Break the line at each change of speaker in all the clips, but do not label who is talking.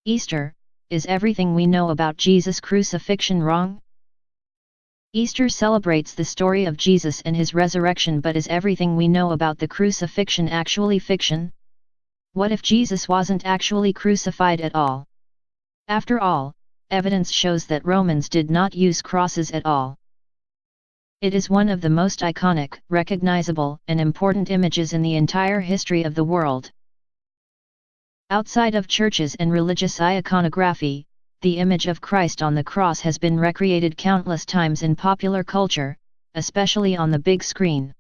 Easter, is everything we know about Jesus' crucifixion wrong? Easter celebrates the story of Jesus and his resurrection, but is everything we know about the crucifixion actually fiction? What if Jesus wasn't actually crucified at all? After all, evidence shows that Romans did not use crosses at all. It is one of the most iconic, recognizable, and important images in the entire history of the world. Outside of churches and religious iconography, the image of Christ on the cross has been recreated countless times in popular culture, especially on the big screen.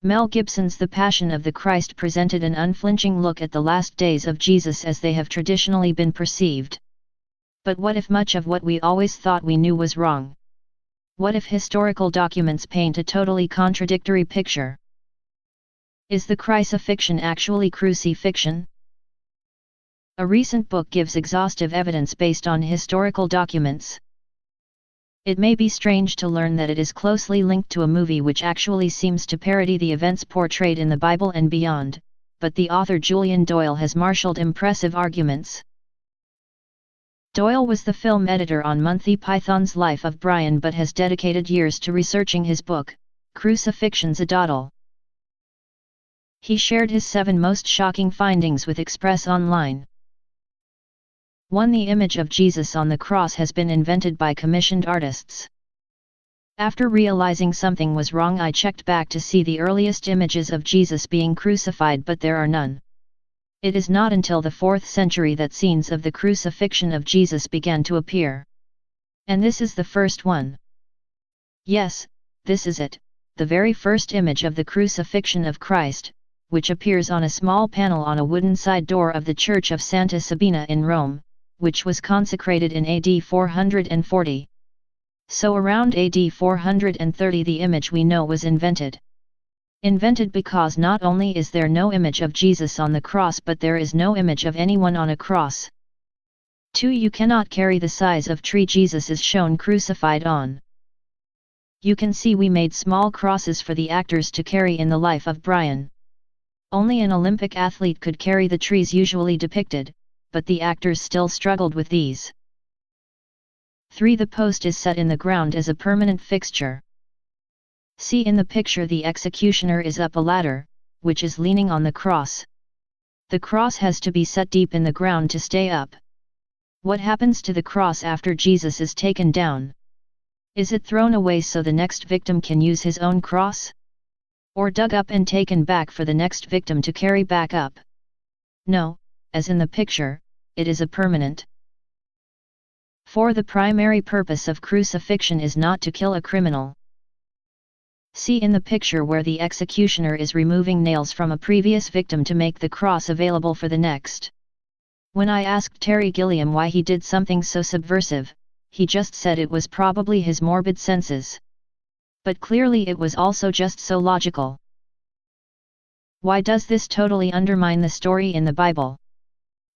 Mel Gibson's The Passion of the Christ presented an unflinching look at the last days of Jesus as they have traditionally been perceived. But what if much of what we always thought we knew was wrong? What if historical documents paint a totally contradictory picture? Is the crucifixion actually crucifixion? A recent book gives exhaustive evidence based on historical documents. It may be strange to learn that it is closely linked to a movie which actually seems to parody the events portrayed in the Bible and beyond, but the author Julian Doyle has marshaled impressive arguments. Doyle was the film editor on Monthy Python's Life of Brian but has dedicated years to researching his book, Crucifixion's a Doddle. He shared his 7 most shocking findings with Express Online.1. The image of Jesus on the cross has been invented by commissioned artists. After realizing something was wrong, I checked back to see the earliest images of Jesus being crucified, but there are none. It is not until the 4th century that scenes of the crucifixion of Jesus began to appear. And this is the first one. Yes, this is it, the very first image of the Crucifixion of Christ, which appears on a small panel on a wooden side door of the Church of Santa Sabina in Rome, which was consecrated in AD 440. So around AD 430 the image we know was invented. Invented because not only is there no image of Jesus on the cross, but there is no image of anyone on a cross. 2. You cannot carry the size of tree Jesus is shown crucified on. You can see we made small crosses for the actors to carry in the life of Brian. Only an Olympic athlete could carry the trees usually depicted, but the actors still struggled with these. 3. The post is set in the ground as a permanent fixture. See in the picture the executioner is up a ladder, which is leaning on the cross. The cross has to be set deep in the ground to stay up. What happens to the cross after Jesus is taken down? Is it thrown away so the next victim can use his own cross? Or dug up and taken back for the next victim to carry back up? No, as in the picture, it is a permanent. 4. The primary purpose of crucifixion is not to kill a criminal. See in the picture where the executioner is removing nails from a previous victim to make the cross available for the next. When I asked Terry Gilliam why he did something so subversive, he just said it was probably his morbid senses. But clearly it was also just so logical. Why does this totally undermine the story in the Bible?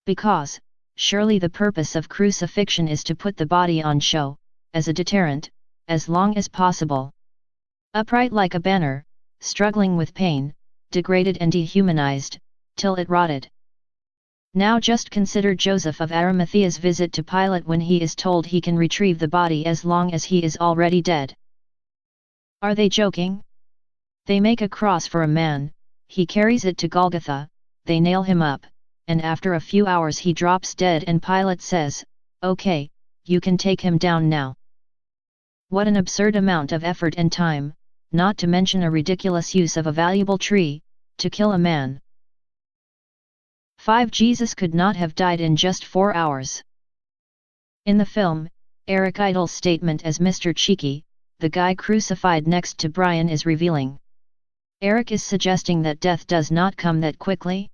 Because, surely the purpose of crucifixion is to put the body on show, as a deterrent, as long as possible. Upright like a banner, struggling with pain, degraded and dehumanized, till it rotted. Now just consider Joseph of Arimathea's visit to Pilate when he is told he can retrieve the body as long as he is already dead. Are they joking? They make a cross for a man, he carries it to Golgotha, they nail him up, and after a few hours he drops dead and Pilate says, "Okay, you can take him down now." What an absurd amount of effort and time, not to mention a ridiculous use of a valuable tree, to kill a man. 5. Jesus could not have died in just 4 hours. In the film, Eric Idle's statement as Mr. Cheeky, the guy crucified next to Brian, is revealing. Eric is suggesting that death does not come that quickly.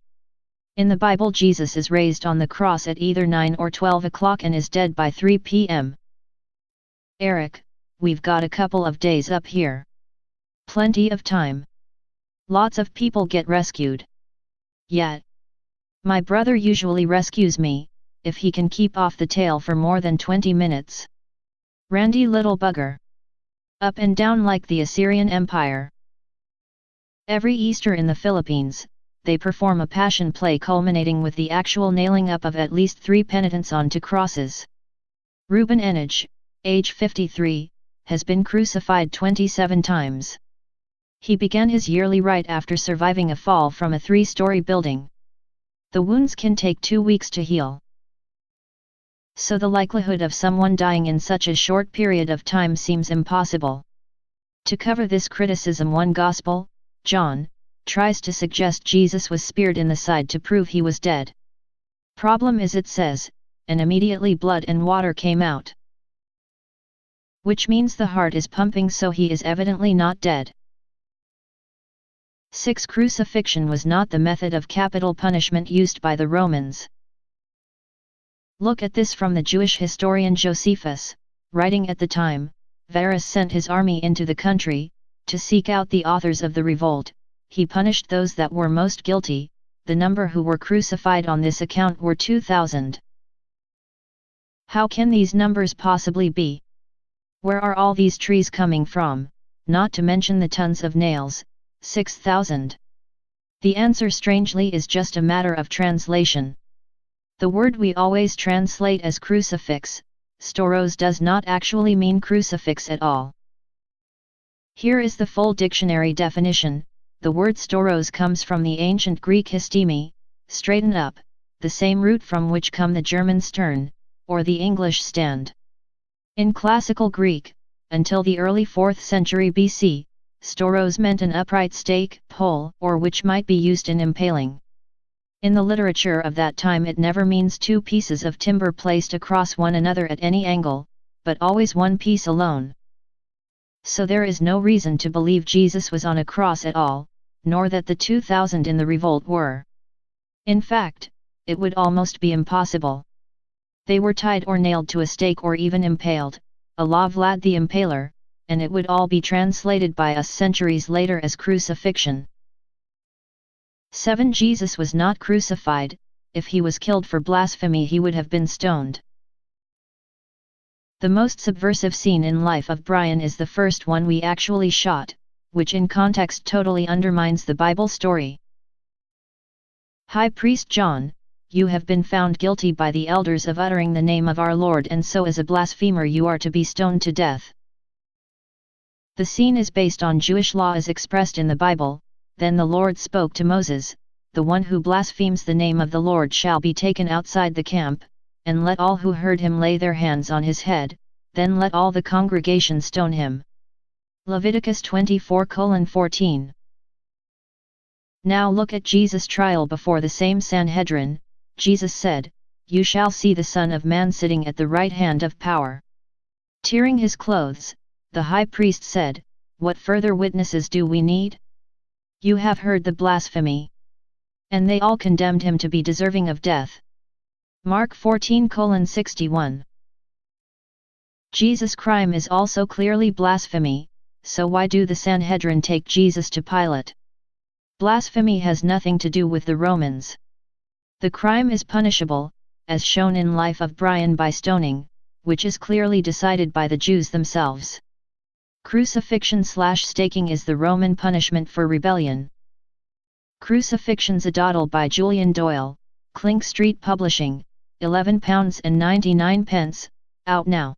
In the Bible, Jesus is raised on the cross at either 9 or 12 o'clock and is dead by 3 p.m. Eric, we've got a couple of days up here. Plenty of time. Lots of people get rescued. Yet. My brother usually rescues me, if he can keep off the tail for more than 20 minutes. Randy little bugger. Up and down like the Assyrian Empire. Every Easter in the Philippines, they perform a passion play culminating with the actual nailing up of at least 3 penitents onto crosses. Reuben Enage, age 53, has been crucified 27 times. He began his yearly rite after surviving a fall from a 3-story building. The wounds can take 2 weeks to heal. So the likelihood of someone dying in such a short period of time seems impossible. To cover this criticism, one Gospel, John, tries to suggest Jesus was speared in the side to prove he was dead. Problem is, it says, and immediately blood and water came out. Which means the heart is pumping, so he is evidently not dead. 6. Crucifixion was not the method of capital punishment used by the Romans. Look at this from the Jewish historian Josephus, writing at the time. Varus sent his army into the country, to seek out the authors of the revolt. He punished those that were most guilty. The number who were crucified on this account were 2,000. How can these numbers possibly be? Where are all these trees coming from, not to mention the tons of nails, 6,000? The answer, strangely, is just a matter of translation. The word we always translate as crucifix, stauros, does not actually mean crucifix at all. Here is the full dictionary definition. The word stauros comes from the ancient Greek histemi, straighten up, the same root from which come the German stern, or the English stand. In classical Greek, until the early 4th century BC, stauros meant an upright stake, pole, or which might be used in impaling. In the literature of that time, it never means 2 pieces of timber placed across one another at any angle, but always one piece alone. So there is no reason to believe Jesus was on a cross at all, nor that the 2,000 in the revolt were. In fact, it would almost be impossible. They were tied or nailed to a stake or even impaled, a la Vlad the Impaler, and it would all be translated by us centuries later as crucifixion. 7. Jesus was not crucified. If he was killed for blasphemy, he would have been stoned. The most subversive scene in life of Brian is the first one we actually shot, which in context totally undermines the Bible story. High Priest John, you have been found guilty by the elders of uttering the name of our Lord, and so as a blasphemer you are to be stoned to death. The scene is based on Jewish law as expressed in the Bible. Then the Lord spoke to Moses, the one who blasphemes the name of the Lord shall be taken outside the camp, and let all who heard him lay their hands on his head, then let all the congregation stone him. Leviticus 24:14. Now look at Jesus' trial before the same Sanhedrin. Jesus said, "You shall see the Son of Man sitting at the right hand of power." Tearing his clothes, the high priest said, "What further witnesses do we need? You have heard the blasphemy." And they all condemned him to be deserving of death. Mark 14:61. Jesus' crime is also clearly blasphemy, so why do the Sanhedrin take Jesus to Pilate? Blasphemy has nothing to do with the Romans. The crime is punishable, as shown in Life of Brian, by stoning, which is clearly decided by the Jews themselves. Crucifixion/staking is the Roman punishment for rebellion. Crucifixion's a Doddle by Julian Doyle, Clink Street Publishing, £11.99, out now.